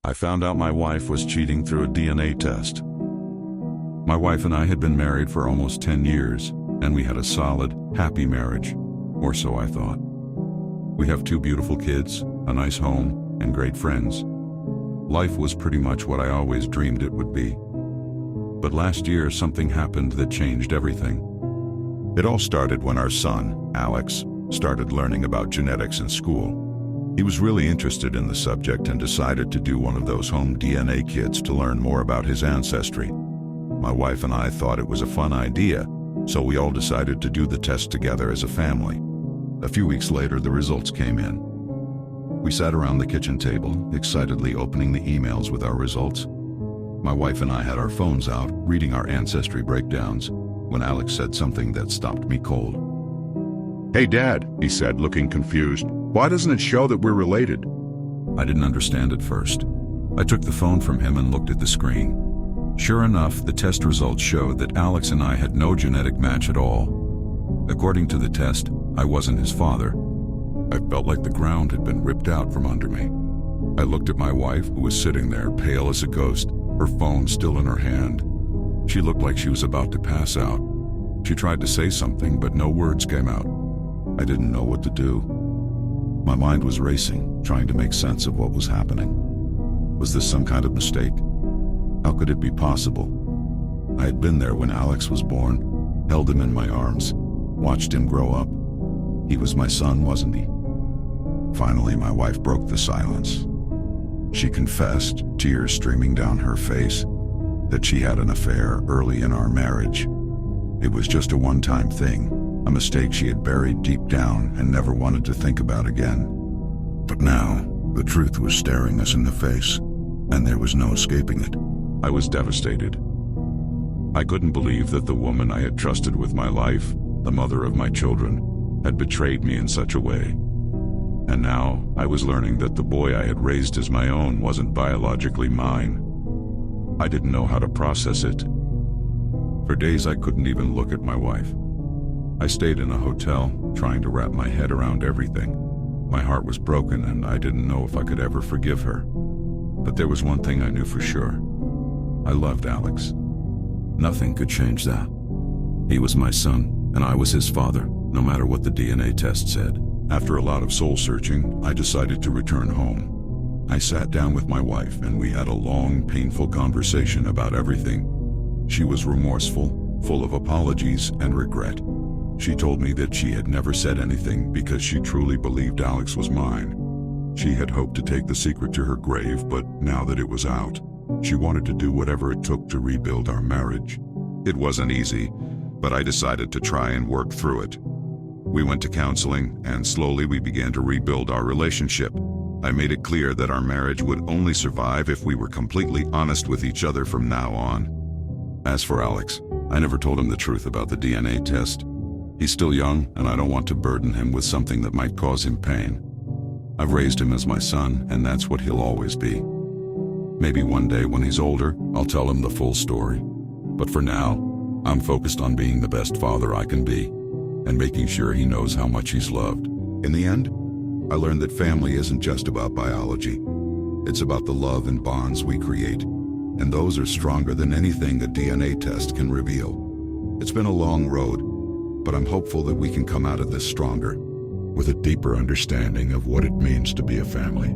I found out my wife was cheating through a DNA test. My wife and I had been married for almost 10 years, and we had a solid, happy marriage, or so I thought. We have 2 beautiful kids, a nice home, and great friends. Life was pretty much what I always dreamed it would be. But last year, something happened that changed everything. It all started when our son, Alex, started learning about genetics in school. He was really interested in the subject and decided to do one of those home DNA kits to learn more about his ancestry. My wife and I thought it was a fun idea, so we all decided to do the test together as a family. A few weeks later, the results came in. We sat around the kitchen table, excitedly opening the emails with our results. My wife and I had our phones out, reading our ancestry breakdowns, when Alex said something that stopped me cold. "Hey, Dad," he said, looking confused. "Why doesn't it show that we're related?" I didn't understand at first. I took the phone from him and looked at the screen. Sure enough, the test results showed that Alex and I had no genetic match at all. According to the test, I wasn't his father. I felt like the ground had been ripped out from under me. I looked at my wife, who was sitting there, pale as a ghost, her phone still in her hand. She looked like she was about to pass out. She tried to say something, but no words came out. I didn't know what to do. My mind was racing, trying to make sense of what was happening. Was this some kind of mistake? How could it be possible? I had been there when Alex was born, held him in my arms, watched him grow up. He was my son, wasn't he? Finally, my wife broke the silence. She confessed, tears streaming down her face, that she had an affair early in our marriage. It was just a one-time thing, a mistake she had buried deep down and never wanted to think about again. But now, the truth was staring us in the face, and there was no escaping it. I was devastated. I couldn't believe that the woman I had trusted with my life, the mother of my children, had betrayed me in such a way. And now, I was learning that the boy I had raised as my own wasn't biologically mine. I didn't know how to process it. For days, I couldn't even look at my wife. I stayed in a hotel, trying to wrap my head around everything. My heart was broken, and I didn't know if I could ever forgive her. But there was one thing I knew for sure. I loved Alex. Nothing could change that. He was my son, and I was his father, no matter what the DNA test said. After a lot of soul-searching, I decided to return home. I sat down with my wife, and we had a long, painful conversation about everything. She was remorseful, full of apologies and regret. She told me that she had never said anything because she truly believed Alex was mine. She had hoped to take the secret to her grave, but now that it was out, she wanted to do whatever it took to rebuild our marriage. It wasn't easy, but I decided to try and work through it. We went to counseling, and slowly we began to rebuild our relationship. I made it clear that our marriage would only survive if we were completely honest with each other from now on. As for Alex, I never told him the truth about the DNA test. He's still young, and I don't want to burden him with something that might cause him pain. I've raised him as my son, and that's what he'll always be. Maybe one day when he's older, I'll tell him the full story. But for now, I'm focused on being the best father I can be, and making sure he knows how much he's loved. In the end, I learned that family isn't just about biology. It's about the love and bonds we create, and those are stronger than anything a DNA test can reveal. It's been a long road, but I'm hopeful that we can come out of this stronger, with a deeper understanding of what it means to be a family.